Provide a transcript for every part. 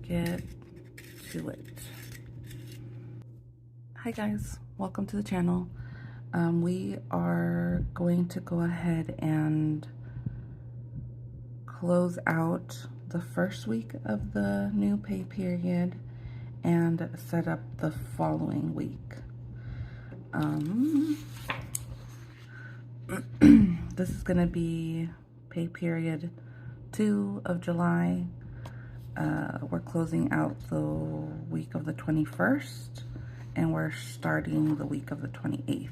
get to it. Hi guys, welcome to the channel. We are going to go ahead and close out the first week of the new pay period and set up the following week. This is going to be pay period 2 of July. We're closing out the week of the 21st and we're starting the week of the 28th.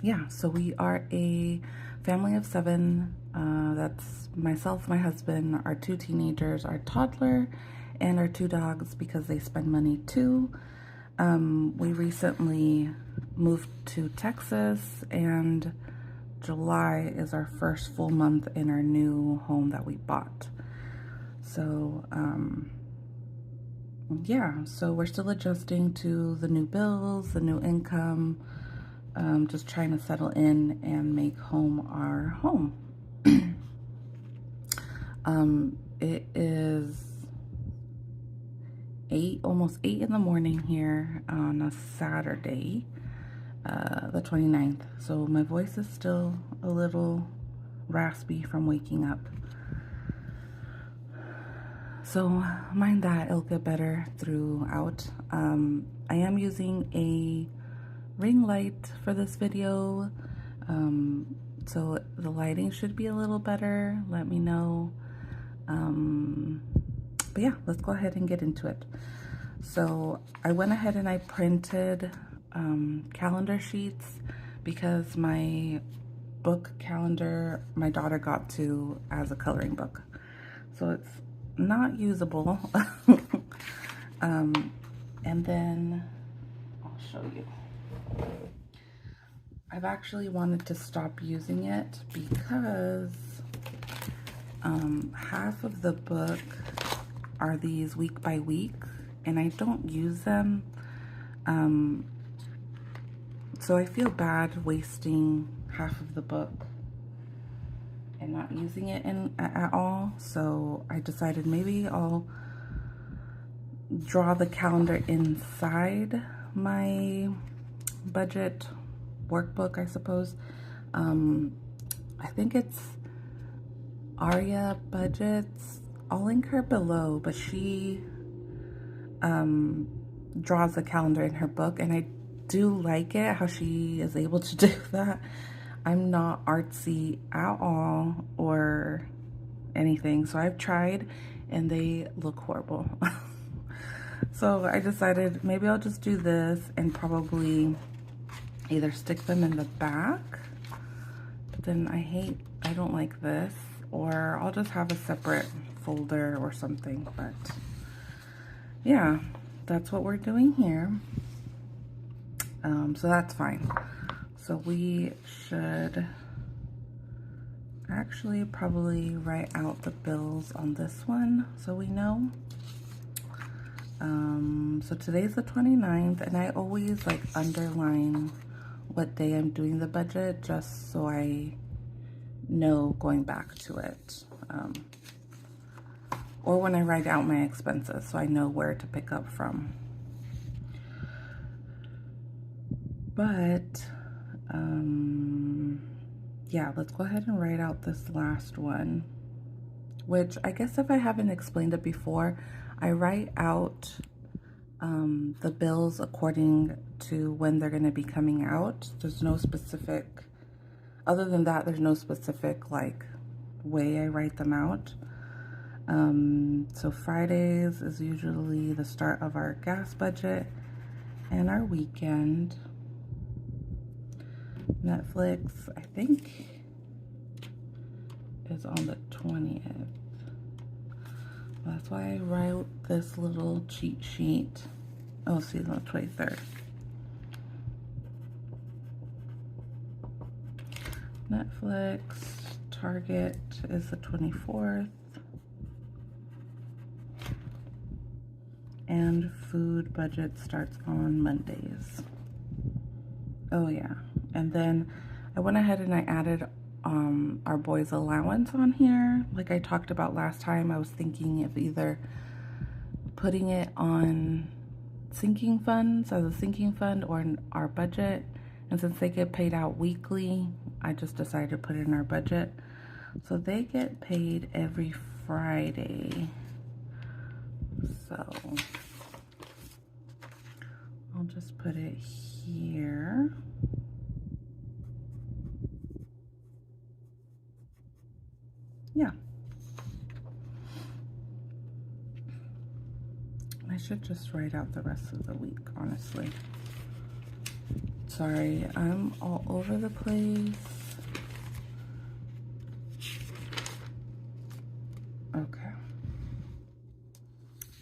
Yeah, so we are a family of 7. That's myself, my husband, our 2 teenagers, our toddler, and our 2 dogs because they spend money too. We recently moved to Texas, and July is our first full month in our new home that we bought. So, yeah, so we're still adjusting to the new bills, the new income, just trying to settle in and make home our home. It is almost 8 in the morning here on a Saturday, the 29th. So my voice is still a little raspy from waking up. So mind that, it'll get better throughout. I am using a ring light for this video, so the lighting should be a little better. Let me know. But yeah, let's go ahead and get into it. So I went ahead and I printed calendar sheets because my book calendar my daughter got to as a coloring book, so it's not usable. And then I'll show you. I've actually wanted to stop using it because half of the book are these week by week and I don't use them. So I feel bad wasting half of the book and not using it at all. So I decided maybe I'll draw the calendar inside my budget workbook, I suppose. I think it's AriaBudgets. I'll link her below, but she draws a calendar in her book, and I do like it how she is able to do that. I'm not artsy at all or anything, so I've tried and they look horrible. So I decided maybe I'll just do this and probably either stick them in the back, but then I don't like this, or I'll just have a separate folder or something. But yeah, that's what we're doing here. So that's fine. So we should actually probably write out the bills on this one so we know. So today's the 29th, and I always like underline what day I'm doing the budget just so I know going back to it. Or when I write out my expenses so I know where to pick up from. But yeah, let's go ahead and write out this last one, which I guess if I haven't explained it before, I write out the bills according to when they're going to be coming out. There's no specific, other than that, there's no specific like way I write them out. So Fridays is usually the start of our gas budget and our weekend. Netflix, I think, is on the 20th. That's why I wrote this little cheat sheet. Oh, see, it's on the 23rd. Netflix, Target is the 24th. And food budget starts on Mondays. Oh yeah, and then I went ahead and I added our boys' allowance on here. Like I talked about last time, I was thinking of either putting it on sinking funds as a sinking fund or in our budget. And since they get paid out weekly, I just decided to put it in our budget. So they get paid every Friday. So I'll just put it here. Yeah. I should just write out the rest of the week, honestly. Sorry, I'm all over the place. Okay.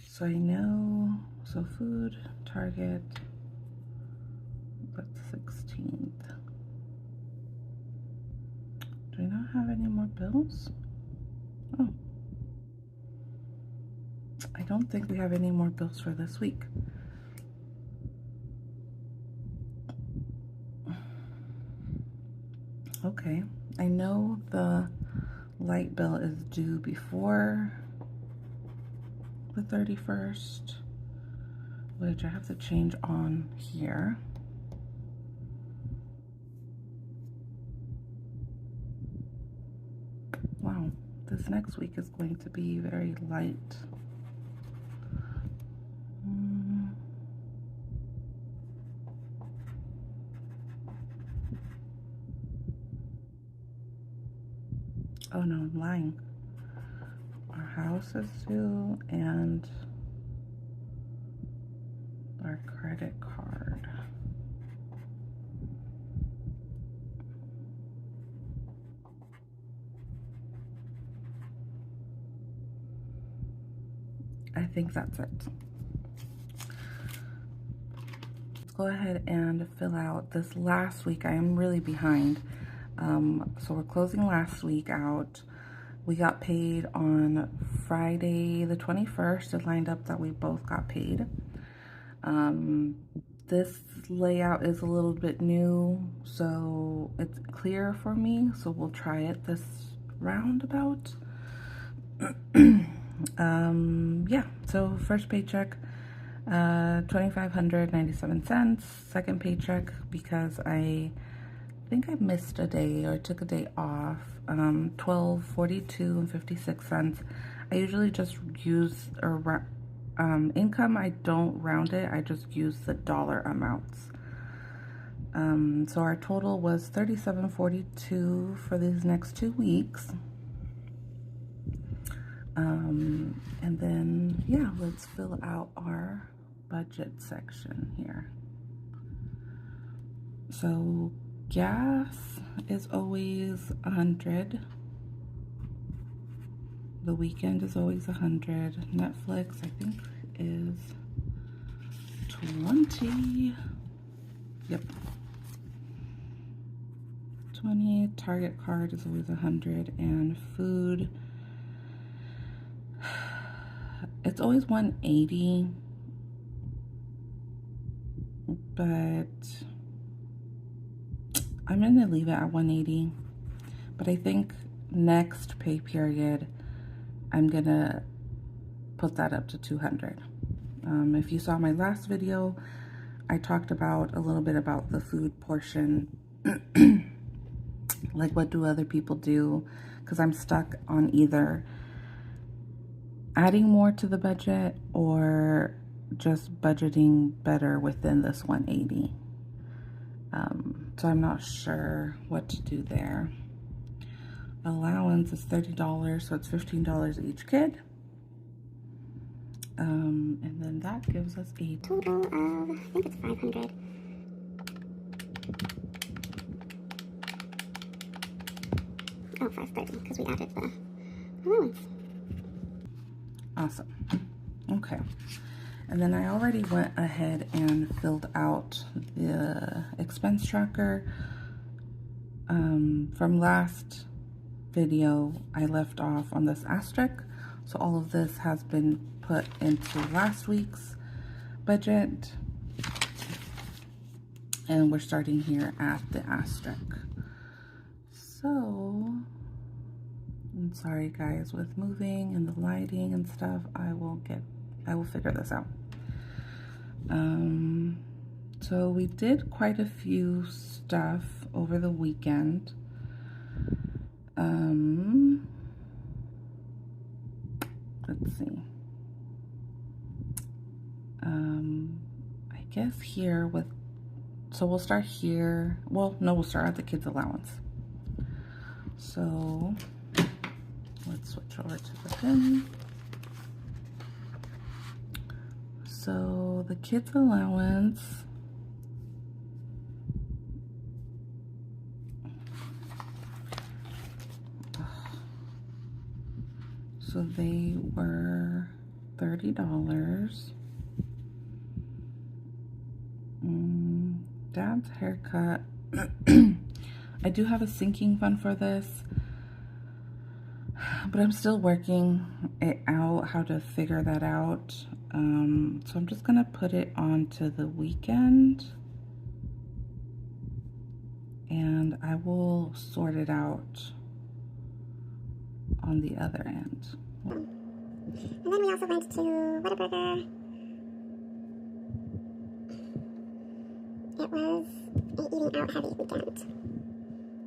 So I know, so food, Target, that's 16th. Do we not have any more bills? Oh. I don't think we have any more bills for this week. Okay, I know the light bill is due before the 31st, which I have to change on here. Wow, this next week is going to be very light. Oh no, I'm lying. Our house is due and our credit card. I think that's it. Let's go ahead and fill out this last week. I am really behind. So we're closing last week out. We got paid on Friday the 21st. It lined up that we both got paid. This layout is a little bit new, so it's clear for me. So we'll try it this roundabout. Yeah, so first paycheck, $2,597. Second paycheck, because I think I missed a day or took a day off, $12.42 and 56 cents. I usually just use income. I don't round it. I just use the dollar amounts. So our total was $37.42 for these next 2 weeks. And then, yeah, let's fill out our budget section here. So gas is always 100. The weekend is always 100. Netflix, I think, is 20. Yep. 20. Target card is always 100. And food, it's always 180. But I'm gonna leave it at 180. But I think next pay period, I'm gonna put that up to 200. If you saw my last video, I talked about a little bit about the food portion, like what do other people do, because I'm stuck on either adding more to the budget or just budgeting better within this 180. So I'm not sure what to do there. Allowance is $30, so it's $15 each kid. And then that gives us a total of, I think it's 500. Oh, 530, because we added the allowance. Awesome. Okay. And then I already went ahead and filled out the expense tracker. From last video, I left off on this asterisk. So all of this has been put into last week's budget. And we're starting here at the asterisk. So, I'm sorry guys, with moving and the lighting and stuff, I will figure this out. So we did quite a few stuff over the weekend. Let's see. I guess here with, so we'll start here. Well, no, we'll start at the kids' allowance. So let's switch over to the bin. So the kids' allowance, so they were $30. Dad's haircut. I do have a sinking fund for this, but I'm still working it out, how to figure that out. So I'm just gonna put it onto the weekend, and I will sort it out on the other end. And then we also went to Whataburger. It was an eating out heavy weekend.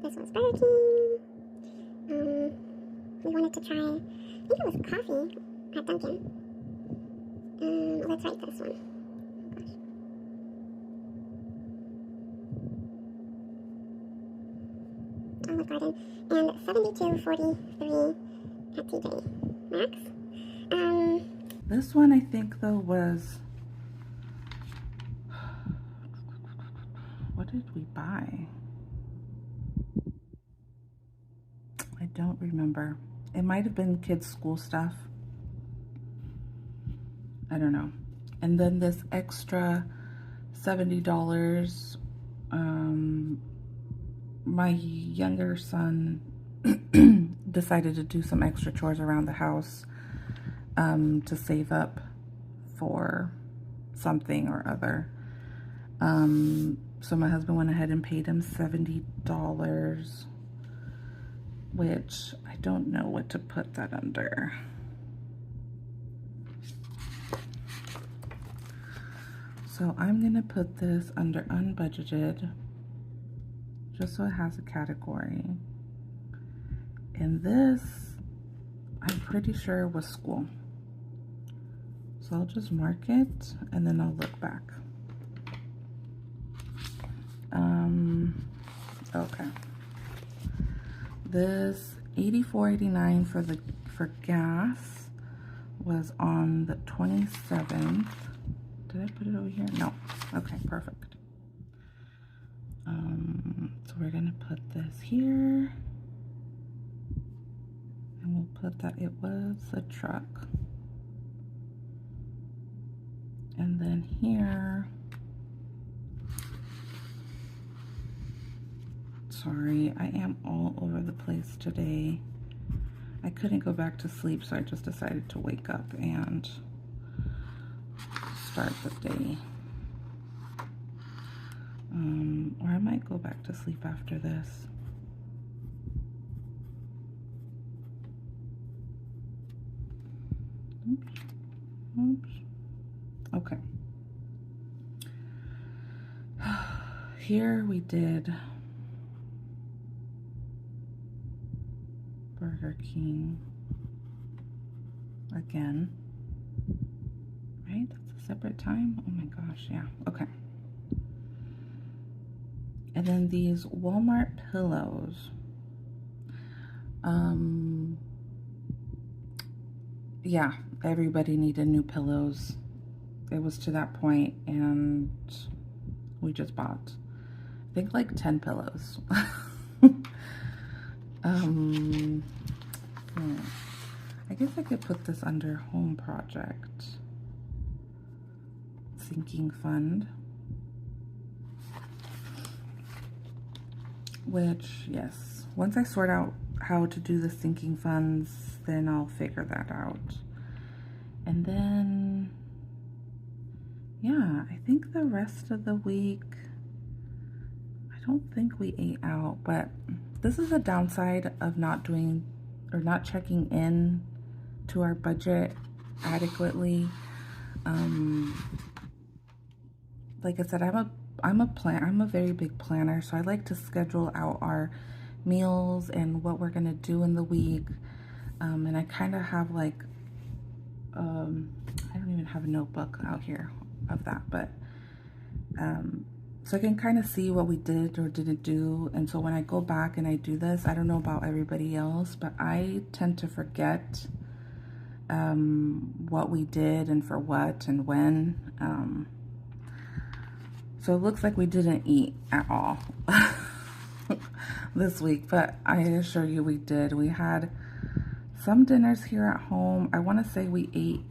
This was Burger King. We wanted to try, I think it was coffee at Dunkin'. Let's write this one. Oh gosh. Olive Garden. And $72.43 at TJ Maxx. This one I think though was, what did we buy? I don't remember. It might have been kids' school stuff. I don't know. And then this extra $70, my younger son decided to do some extra chores around the house to save up for something or other. So my husband went ahead and paid him $70, which I don't know what to put that under. So I'm gonna put this under unbudgeted, just so it has a category. And this, I'm pretty sure was school. So I'll just mark it and then I'll look back. Okay. This $84.89 for gas was on the 27th. Did I put it over here? No. Okay, perfect. So we're gonna put this here, and we'll put that it was a truck. And then here, sorry, I am all over the place today. I couldn't go back to sleep, so I just decided to wake up and start the day. Or I might go back to sleep after this. Oops. Oops. Okay. Here we did Burger King again. Right? That's a separate time? Oh my gosh, yeah. Okay. And then these Walmart pillows. Yeah, everybody needed new pillows. It was to that point, and we just bought, I think, like 10 pillows. I guess I could put this under home project. Sinking fund. Which, yes, once I sort out how to do the sinking funds, then I'll figure that out. And then, yeah, I think the rest of the week, I don't think we ate out, but this is a downside of not doing or not checking in to our budget adequately. Like I said, I'm a very big planner, so I like to schedule out our meals and what we're gonna do in the week. And I kind of have like, I don't even have a notebook out here of that, but so I can kind of see what we did or didn't do. And so when I go back and I do this, I don't know about everybody else, but I tend to forget what we did and for what and when. So it looks like we didn't eat at all this week, but I assure you we did. We had some dinners here at home. I want to say we ate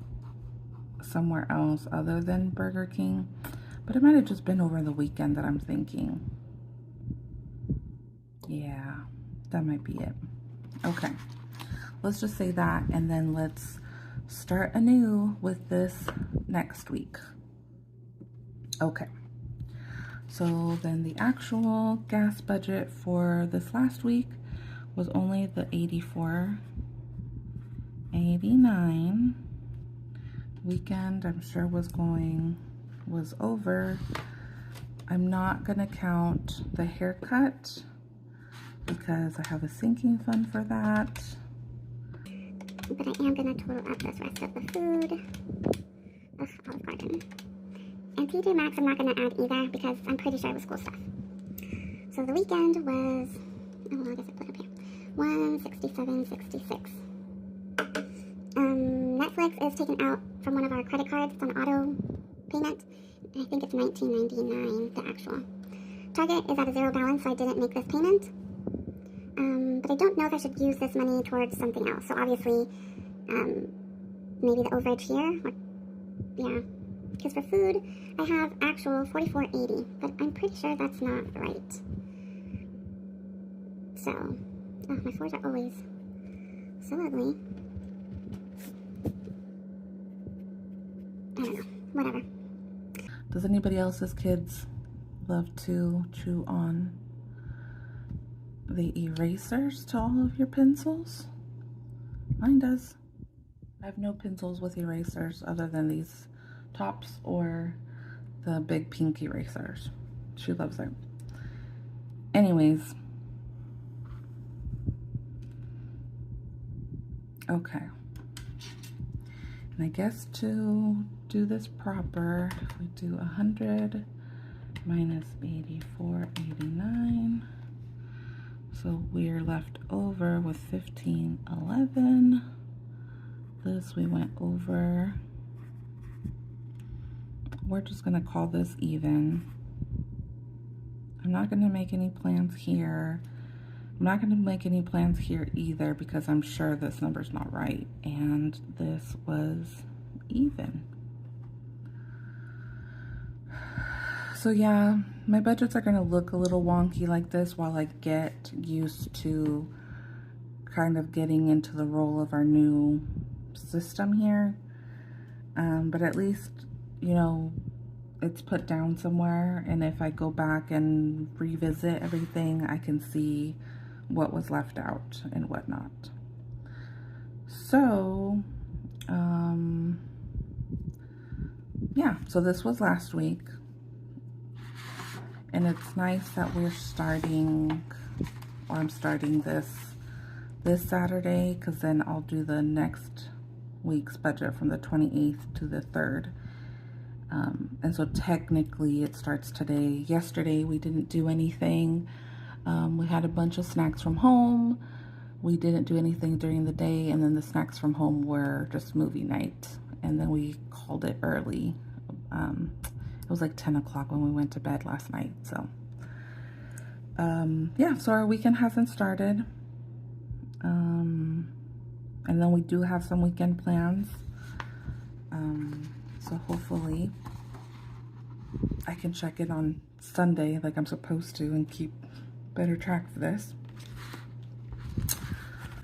somewhere else other than Burger King, but it might have just been over the weekend that I'm thinking. Yeah, that might be it. Okay, let's just say that, and then let's start anew with this next week. Okay, so then the actual gas budget for this last week was only the $84.89. Weekend, I'm sure was over. I'm not gonna count the haircut because I have a sinking fund for that. But I am gonna total up this rest of the food. Ugh, Olive Garden. And TJ Maxx I'm not gonna add either because I'm pretty sure it was school stuff. So the weekend was, oh well, I guess I put it up here, $167.66. Netflix is taken out from one of our credit cards. It's on auto payment. I think it's $19.99, the actual. Target is at a zero balance, so I didn't make this payment. But I don't know if I should use this money towards something else. So obviously, maybe the overage here. Yeah, because for food, I have actual $44.80, but I'm pretty sure that's not right. So, oh, my floors are always so ugly. I don't know, whatever. Does anybody else's kids love to chew on the erasers to all of your pencils? Mine does. I have no pencils with erasers other than these tops or the big pink erasers. She loves it. Anyways. Okay. And I guess to do this proper, if we do 100 minus 84.89, so we're left over with 15.11. This we went over. We're just gonna call this even. I'm not gonna make any plans here. I'm not gonna make any plans here either because I'm sure this number's not right. And this was even. So yeah, my budgets are gonna look a little wonky like this while I get used to kind of getting into the role of our new system here. But at least, you know, it's put down somewhere, and if I go back and revisit everything, I can see what was left out and whatnot. So, yeah, so this was last week. And it's nice that we're starting, or I'm starting this Saturday, because then I'll do the next week's budget from the 28th to the 3rd. And so technically it starts today. Yesterday we didn't do anything. We had a bunch of snacks from home. We didn't do anything during the day, and then the snacks from home were just movie night. And then we called it early. It was like 10 o'clock when we went to bed last night. So, yeah, so our weekend hasn't started. And then we do have some weekend plans. So hopefully I can check it on Sunday like I'm supposed to and keep better track of this.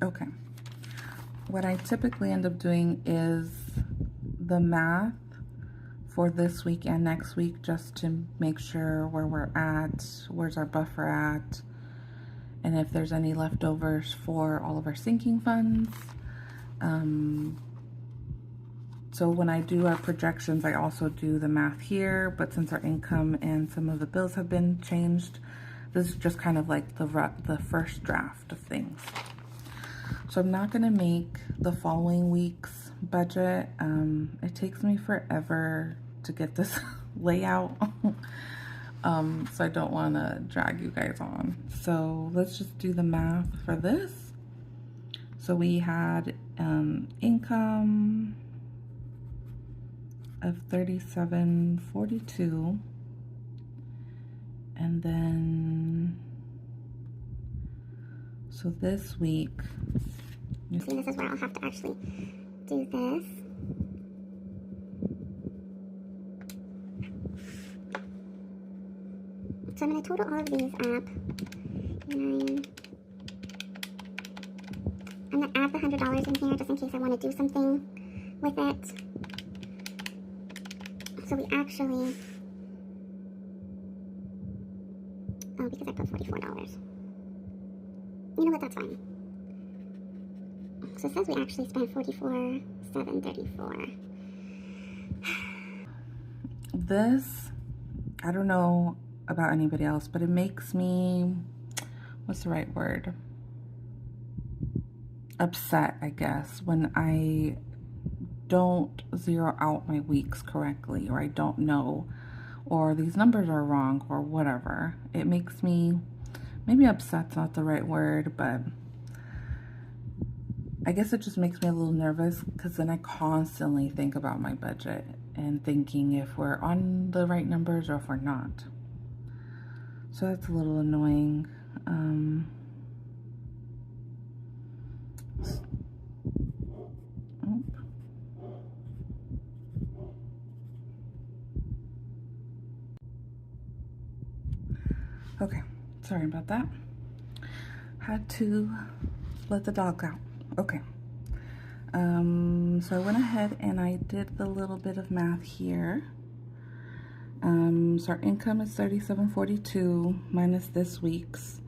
Okay. What I typically end up doing is the math for this week and next week, just to make sure where we're at, where's our buffer at, and if there's any leftovers for all of our sinking funds. So when I do our projections, I also do the math here, but since our income and some of the bills have been changed, this is just kind of like the first draft of things. So I'm not gonna make the following week's budget. It takes me forever to get this layout. So I don't wanna drag you guys on. So let's just do the math for this. So we had income of $37.42, and then so this week, see, this is where I'll have to actually do this. So I'm going to total all of these up, and I'm going to add the $100 in here just in case I want to do something with it. So we actually, oh, because I put $44. You know what, that's fine. So it says we actually spent $44,734. this, I don't know about anybody else, but it makes me, what's the right word? Upset, I guess, when I don't zero out my weeks correctly, or I don't know, or these numbers are wrong, or whatever. It makes me, maybe upset's not the right word, but I guess it just makes me a little nervous, because then I constantly think about my budget and thinking if we're on the right numbers or if we're not. So that's a little annoying. Okay, sorry about that. Had to let the dog out. Okay. So I went ahead and I did the little bit of math here. So our income is $37.42 minus this week's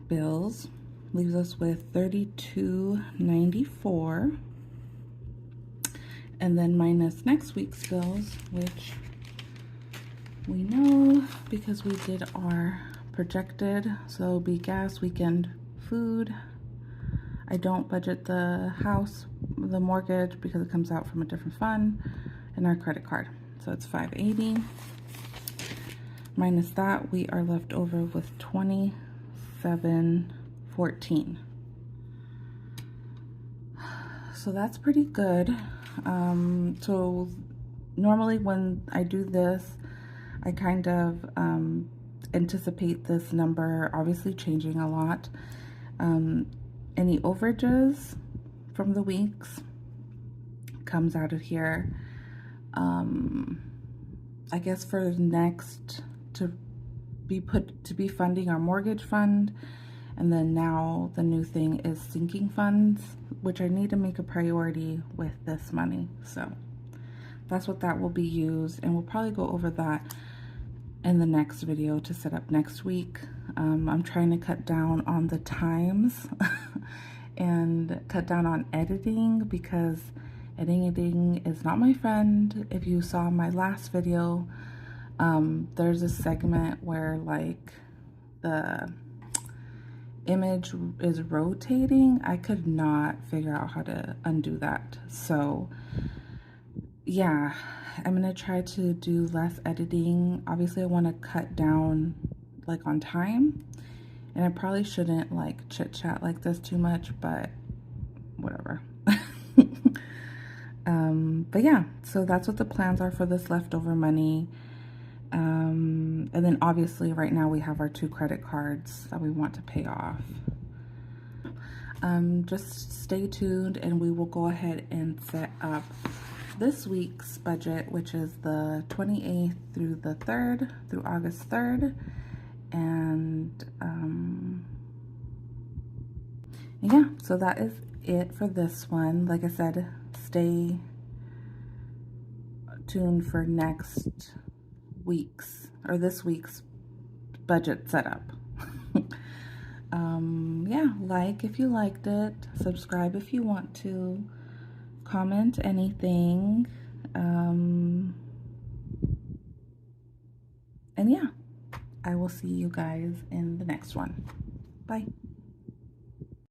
bills leaves us with $32.94, and then minus next week's bills, which we know because we did our projected, so it'll be gas, weekend food. I don't budget the house, the mortgage, because it comes out from a different fund, and our credit card. So it's $580. Minus that, we are left over with $27.14. So that's pretty good. So normally when I do this, I kind of anticipate this number obviously changing a lot. Any overages from the weeks comes out of here. I guess for next to be funding our mortgage fund, and then now the new thing is sinking funds, which I need to make a priority with this money. So that's what that will be used, and we'll probably go over that in the next video to set up next week. I'm trying to cut down on the times and cut down on editing, because editing is not my friend. If you saw my last video, there's a segment where like the image is rotating. I could not figure out how to undo that. So yeah, I'm gonna try to do less editing. Obviously I want to cut down like on time, and I probably shouldn't like chit chat like this too much, but whatever. But yeah, so that's what the plans are for this leftover money. And then obviously right now we have our 2 credit cards that we want to pay off. Just stay tuned and we will go ahead and set up this week's budget, which is the 28th through the 3rd, through August 3rd. And yeah, so that is it for this one. Like I said, stay tuned for next week's or this week's budget setup. Yeah, like if you liked it, subscribe if you want to, comment anything. And yeah, I will see you guys in the next one. Bye.